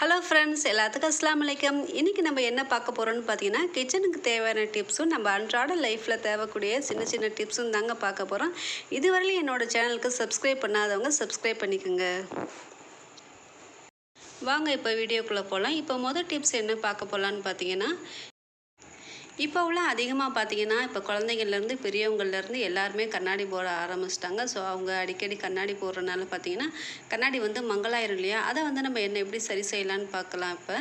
Hello friends, எல்லாத்துக்கும் அஸ்ஸலாமு அலைக்கும். இன்றைக்கி நம்ம என்ன பார்க்க போகிறோம்னு பார்த்தீங்கன்னா, கிச்சனுக்கு தேவையான டிப்ஸும் நம்ம அன்றாட லைஃப்பில் தேவைக்கூடிய சின்ன சின்ன டிப்ஸும் தாங்க பார்க்க போகிறோம். இதுவரையிலும் என்னோடய சேனலுக்கு சப்ஸ்கிரைப் பண்ணாதவங்க சப்ஸ்கிரைப் பண்ணிக்கோங்க. வாங்க இப்போ வீடியோக்குள்ளே போகலாம். இப்போ மொதல் டிப்ஸ் என்ன பார்க்க போகலான்னு பார்த்தீங்கன்னா, இப்போ உள்ள அதிகமாக பார்த்தீங்கன்னா, இப்போ குழந்தைங்கள்லேருந்து பெரியவங்கள்லேருந்து எல்லாருமே கண்ணாடி போட ஆரம்பிச்சிட்டாங்க. ஸோ அவங்க அடிக்கடி கண்ணாடி போடுறனால பார்த்தீங்கன்னா, கண்ணாடி வந்து மங்கலாயிரும் இல்லையா? அதை வந்து நம்ம எப்படி சரி செய்யலான்னு பார்க்கலாம். இப்போ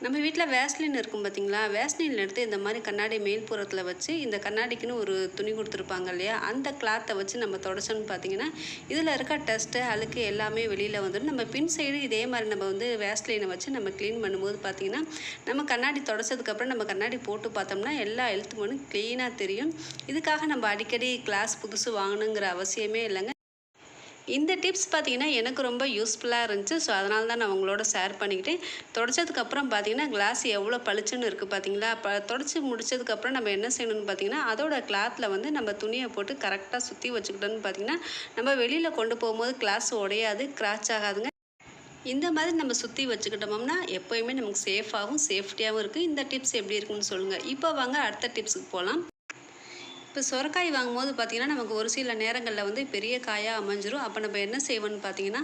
நம்ம வீட்டில் வேஸ்லின் இருக்கும் பார்த்தீங்களா? வேஸ்லின் எடுத்து இந்த மாதிரி கண்ணாடி மேல்புறத்தில் வச்சு, இந்த கண்ணாடிக்குன்னு ஒரு துணி கொடுத்துருப்பாங்க இல்லையா? அந்த கிளாத்தை வச்சு நம்ம தொடச்சோன்னு பார்த்தீங்கன்னா, இதில் இருக்க டஸ்ட்டு அழுக்கு எல்லாமே வெளியில் வந்துடும். நம்ம பின் சைடு இதே மாதிரி நம்ம வந்து வேஸ்லினை வச்சு நம்ம க்ளீன் பண்ணும்போது பார்த்தீங்கன்னா, நம்ம கண்ணாடி தொடச்சதுக்கப்புறம் நம்ம கண்ணாடி போட்டு பார்த்தோம்னா எல்லா எழுத்துமனும் க்ளீனாக தெரியும். இதுக்காக நம்ம அடிக்கடி கிளாஸ் புதுசு வாங்கணுங்கிற அவசியமே இல்லைங்க. இந்த டிப்ஸ் பார்த்தீங்கன்னா எனக்கு ரொம்ப யூஸ்ஃபுல்லாக இருந்துச்சு. ஸோ அதனால தான் நான் உங்களோட ஷேர் பண்ணிக்கிட்டேன். தொடச்சதுக்கப்புறம் பார்த்தீங்கன்னா கிளாஸ் எவ்வளோ பளிச்சுன்னு இருக்குது பார்த்தீங்களா? தொடச்சி முடிச்சதுக்கப்புறம் நம்ம என்ன செய்யணும்னு பார்த்தீங்கன்னா, அதோட கிளாத்தில் வந்து நம்ம துணியை போட்டு கரெக்டாக சுற்றி வச்சுக்கிட்டோன்னு பார்த்தீங்கன்னா, நம்ம வெளியில் கொண்டு போகும்போது கிளாஸ் உடையாது, கிராச் ஆகாதுங்க. இந்த மாதிரி நம்ம சுற்றி வச்சுக்கிட்டோம்னா எப்போயுமே நமக்கு சேஃபாகவும் சேஃப்டியாகவும் இருக்குது. இந்த டிப்ஸ் எப்படி இருக்குன்னு சொல்லுங்கள். இப்போ வாங்க அடுத்த டிப்ஸுக்கு போகலாம். இப்போ சொரக்காய் வாங்கும்போது பார்த்திங்கன்னா, நமக்கு ஒரு சில நேரங்களில் வந்து பெரிய காயாக அமைஞ்சிரும். அப்போ நம்ம என்ன செய்வோம்னு பார்த்தீங்கன்னா,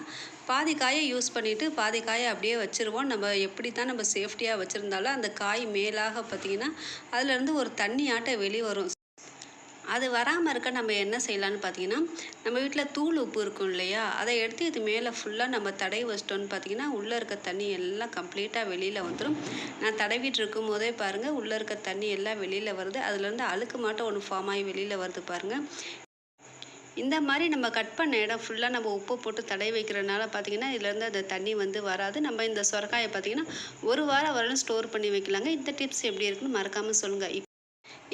பாதி காயை யூஸ் பண்ணிவிட்டு பாதி காயை அப்படியே வச்சுருவோம். நம்ம எப்படி தான் நம்ம சேஃப்டியாக வச்சுருந்தாலும் அந்த காய் மேலாக பார்த்திங்கன்னா, அதுலேருந்து ஒரு தண்ணி ஆட்ட வெளியே வரும். அது வராமல் இருக்க நம்ம என்ன செய்யலான்னு பார்த்தீங்கன்னா, நம்ம வீட்டில் தூள் உப்பு இருக்கும் இல்லையா? அதை எடுத்து இது மேலே ஃபுல்லாக நம்ம தடவி வச்சிட்டோன்னு பார்த்தீங்கன்னா, உள்ளே இருக்க தண்ணி எல்லாம் கம்ப்ளீட்டாக வெளியில் வந்துடும். நான் தடவிட்டு இருக்கும் போதே பாருங்கள், உள்ளே இருக்க தண்ணி எல்லாம் வெளியில் வருது. அதுலேருந்து அழுக்கு மாட்டம் ஒன்று ஃபார்ம் ஆகி வெளியில் வருது பாருங்கள். இந்த மாதிரி நம்ம கட் பண்ண இடம் ஃபுல்லாக நம்ம உப்பு போட்டு தடவி வைக்கிறனால பார்த்தீங்கன்னா, இதுலேருந்து அந்த தண்ணி வந்து வராது. நம்ம இந்த சொரக்காயை பார்த்தீங்கன்னா, ஒரு வாரம் வரலும் ஸ்டோர் பண்ணி வைக்கலாங்க. இந்த டிப்ஸ் எப்படி இருக்குன்னு மறக்காமல் சொல்லுங்கள்.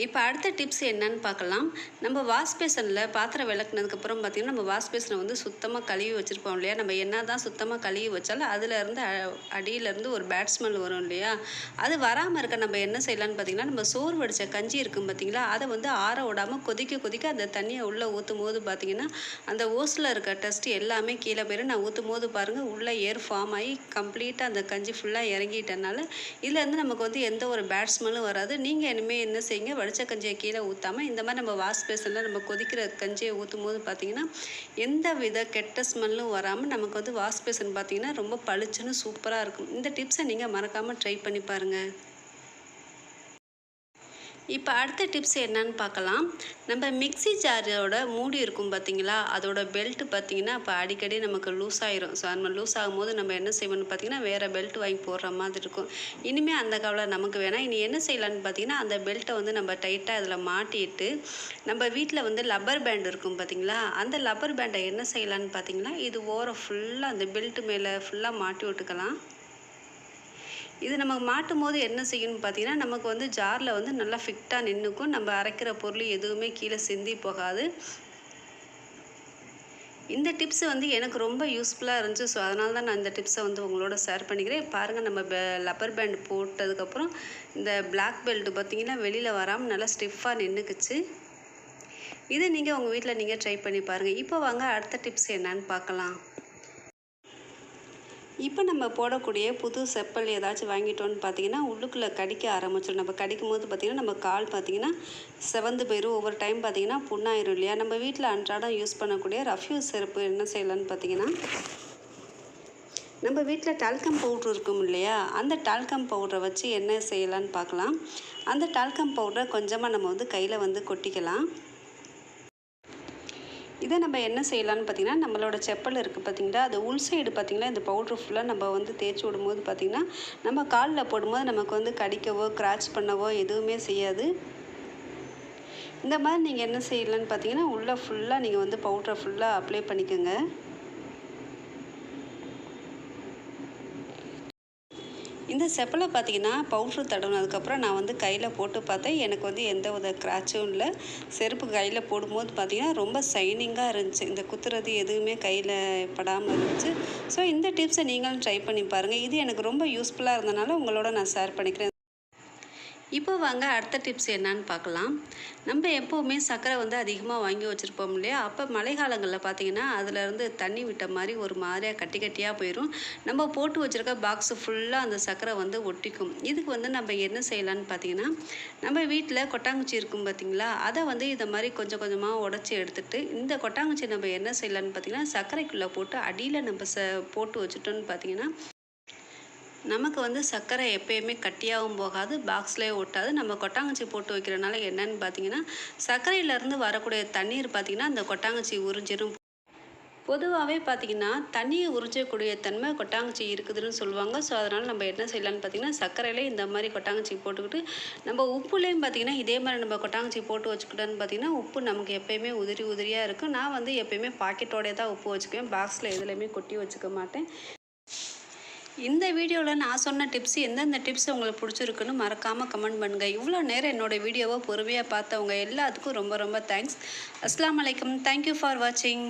இப்போ அடுத்த டிப்ஸ் என்னன்னு பார்க்கலாம். நம்ம வாஷ் பேசனில் பாத்திரம் விளக்குனதுக்கப்புறம் பார்த்திங்கன்னா, நம்ம வாஷ் பேசனை வந்து சுத்தமாக கழுவி வச்சுருப்போம் இல்லையா? நம்ம என்ன தான் சுத்தமாக கழுவி வச்சாலும் அதிலேருந்து அடியிலேருந்து ஒரு பேட் ஸ்மெல் வரும் இல்லையா? அது வராமல் இருக்க நம்ம என்ன செய்யலான்னு பார்த்திங்கன்னா, நம்ம சோறு வடித்த கஞ்சி இருக்கும் பார்த்திங்களா? அதை வந்து ஆற விடாமல் கொதிக்க கொதிக்க அந்த தண்ணியை உள்ளே ஊற்றும் போது பார்த்திங்கன்னா, அந்த ஓஸில் இருக்க டஸ்ட்டு எல்லாமே கீழே போயிடும். நான் ஊற்றும் போது பாருங்கள், உள்ளே ஏர் ஃபார்ம் ஆகி கம்ப்ளீட்டாக அந்த கஞ்சி ஃபுல்லாக இறங்கிட்டனால இதுலேருந்து நமக்கு வந்து எந்த ஒரு பேட் ஸ்மெல்லும் வராது. நீங்கள் இனிமேல் என்ன செய்யுங்க, வடித்த கஞ்சியை கீழே ஊற்றாமல் இந்த மாதிரி நம்ம வாஷ் பேசனில் நம்ம கொதிக்கிற கஞ்சியை ஊற்றும் போது பார்த்திங்கன்னா, எந்த வித கெட்ட ஸ்மெல்லும் வராமல் நமக்கு வந்து வாஷ் பேசன் பார்த்திங்கன்னா ரொம்ப பளிச்சுன்னு சூப்பராக இருக்கும். இந்த டிப்ஸை நீங்கள் மறக்காமல் ட்ரை பண்ணி பாருங்கள். இப்போ அடுத்த டிப்ஸ் என்னன்னு பார்க்கலாம். நம்ம மிக்ஸி ஜாரோட மூடி இருக்கும் பார்த்தீங்களா? அதோட பெல்ட் பார்த்திங்கன்னா இப்போ அடிக்கடி நமக்கு லூஸ் ஆயிரும். ஸோ நம்ம லூஸ் ஆகும்போது நம்ம என்ன செய்வோம்னு பார்த்திங்கன்னா, வேறு பெல்ட் வாங்கி போடுற மாதிரி இருக்கும். இனிமேல் அந்த கவலை நமக்கு வேணாம். இனி என்ன செய்யலான்னு பார்த்திங்கன்னா, அந்த பெல்ட்டை வந்து நம்ம டைட்டாக அதில் மாட்டிட்டு, நம்ம வீட்டில் வந்து லப்பர் பேண்ட் இருக்கும் பார்த்திங்களா? அந்த லப்பர் பேண்டை என்ன செய்யலான்னு பார்த்திங்கன்னா, இது ஓரம் ஃபுல்லாக அந்த பெல்ட் மேலே ஃபுல்லாக மாட்டி விட்டுக்கலாம். இது நமக்கு மாட்டும் போது என்ன செய்யணும்னு பார்த்தீங்கன்னா, நமக்கு வந்து ஜாரில் வந்து நல்லா ஃபிட்டாக நின்றுக்கும். நம்ம அரைக்கிற பொருள் எதுவுமே கீழே சிந்தி போகாது. இந்த டிப்ஸ் வந்து எனக்கு ரொம்ப யூஸ்ஃபுல்லாக இருந்துச்சு. ஸோ அதனால தான் நான் இந்த டிப்ஸை வந்து உங்களோட ஷேர் பண்ணிக்கிறேன். பாருங்கள், நம்ம லப்பர் பேண்ட் போட்டதுக்கப்புறம் இந்த பிளாக் பெல்ட் பார்த்திங்கன்னா வெளியில் வராமல் நல்லா ஸ்டிஃபாக நின்றுக்குச்சு. இதை நீங்கள் உங்கள் வீட்டில் நீங்கள் ட்ரை பண்ணி பாருங்கள். இப்போ வாங்க அடுத்த டிப்ஸ் என்னன்னு பார்க்கலாம். இப்போ நம்ம போடக்கூடிய புது செப்பல் ஏதாச்சும் வாங்கிட்டோன்னு பார்த்தீங்கன்னா, உள்ளுக்குள்ளே கடிக்க ஆரம்பிச்சிடும். நம்ம கடிக்கும் போது பார்த்திங்கன்னா, நம்ம கால் பார்த்திங்கன்னா செவந்து போயிடும். ஒவ்வொரு டைம் பார்த்திங்கன்னா புண்ணாயிரும் இல்லையா? நம்ம வீட்டில் அன்றாடம் யூஸ் பண்ணக்கூடிய ரஃப்யூஸ் செருப்பு என்ன செய்யலான்னு பார்த்திங்கன்னா, நம்ம வீட்டில் டால்கம் பவுட்ரு இருக்கும் இல்லையா? அந்த டால்கம் பவுடரை வச்சு என்ன செய்யலான்னு பார்க்கலாம். அந்த டால்கம் பவுடரை கொஞ்சமாக நம்ம வந்து கையில் வந்து கொட்டிக்கலாம். இதை நம்ம என்ன செய்யலான்னு பார்த்திங்கன்னா, நம்மளோட செப்பல் இருக்குது பார்த்திங்களா? அது உள் சைடு பார்த்திங்களா, இந்த பவுட்ரு ஃபுல்லாக நம்ம வந்து தேய்ச்சி விடும்போது பார்த்திங்கன்னா, நம்ம காலில் போடும்போது நமக்கு வந்து கடிக்கவோ கிராச் பண்ணவோ எதுவுமே செய்யாது. இந்த மாதிரி நீங்கள் என்ன செய்யலான்னு பார்த்திங்கன்னா, உள்ளே ஃபுல்லாக நீங்கள் வந்து பவுட்ரை ஃபுல்லாக அப்ளை பண்ணிக்கோங்க. இந்த செப்பலை பார்த்திங்கன்னா பவுட்ரு தடவினதுக்கப்புறம் நான் வந்து கையில் போட்டு பார்த்தேன். எனக்கு வந்து எந்த வித கிராச்சும் இல்லை. செருப்பு கையில் போடும்போது பார்த்திங்கன்னா ரொம்ப ஷைனிங்காக இருந்துச்சு. இந்த குத்துறது எதுவுமே கையில் படாமல் இருந்துச்சு. ஸோ இந்த டிப்ஸை நீங்களும் ட்ரை பண்ணி பாருங்கள். இது எனக்கு ரொம்ப யூஸ்ஃபுல்லாக இருந்தனால உங்களோட நான் ஷேர் பண்ணிக்கிறேன். இப்போ வாங்க அடுத்த டிப்ஸ் என்னன்னு பார்க்கலாம். நம்ம எப்போவுமே சர்க்கரை வந்து அதிகமாக வாங்கி வச்சுருப்போம் இல்லையா? அப்போ மழை காலங்களில் பார்த்தீங்கன்னா அதிலேருந்து தண்ணி விட்ட மாதிரி ஒரு மாதிரியாக கட்டி கட்டியாக போயிடும். நம்ம போட்டு வச்சுருக்க பாக்ஸு ஃபுல்லாக அந்த சர்க்கரை வந்து ஒட்டிக்கும். இதுக்கு வந்து நம்ம என்ன செய்யலான்னு பார்த்தீங்கன்னா, நம்ம வீட்டில் கொட்டாங்குச்சி இருக்கும் பார்த்தீங்களா? அதை வந்து இதை மாதிரி கொஞ்சம் கொஞ்சமாக உடச்சி எடுத்துகிட்டு இந்த கொட்டாங்குச்சி நம்ம என்ன செய்யலான்னு பார்த்தீங்கன்னா, சர்க்கரைக்குள்ளே போட்டு அடியில் நம்ம போட்டு வச்சுட்டோன்னு பார்த்தீங்கன்னா, நமக்கு வந்து சர்க்கரை எப்பயுமே கட்டியாகவும் போகாது, பாக்ஸ்லேயே ஒட்டாது. நம்ம கொட்டாங்குச்சி போட்டு வைக்கிறனால என்னன்னு பார்த்தீங்கன்னா, சர்க்கரையிலேருந்து வரக்கூடிய தண்ணீர் பார்த்தீங்கன்னா அந்த கொட்டாங்குச்சி உறிஞ்சிடும். பொதுவாகவே பார்த்தீங்கன்னா தண்ணியை உறிஞ்சக்கூடிய தன்மை கொட்டாங்குச்சி இருக்குதுன்னு சொல்லுவாங்க. ஸோ அதனால் நம்ம என்ன செய்யலான்னு பார்த்தீங்கன்னா, சர்க்கரையிலே இந்த மாதிரி கொட்டாங்குச்சி போட்டுக்கிட்டு, நம்ம உப்புலேயும் பார்த்தீங்கன்னா இதே மாதிரி நம்ம கொட்டாங்குச்சி போட்டு வச்சுக்கிட்டோன்னு பார்த்தீங்கன்னா, உப்பு நமக்கு எப்பயுமே உதிரி உதிரியாக இருக்கும். நான் வந்து எப்பயுமே பாக்கெட்டோடய தான் உப்பு வச்சுக்குவேன். பாக்ஸில் எதுலேயுமே கொட்டி வச்சுக்க மாட்டேன். இந்த வீடியோவில் நான் சொன்ன டிப்ஸ் எந்தெந்த டிப்ஸ் உங்களுக்கு பிடிச்சிருக்குன்னு மறக்காமல் கமெண்ட் பண்ணுங்கள். இவ்வளோ நேரம் என்னோடய வீடியோவை பொறுமையாக பார்த்தவங்க எல்லாத்துக்கும் ரொம்ப ரொம்ப தேங்க்ஸ். அஸ்ஸலாமு அலைக்கும். தேங்க்யூ ஃபார் வாட்சிங்.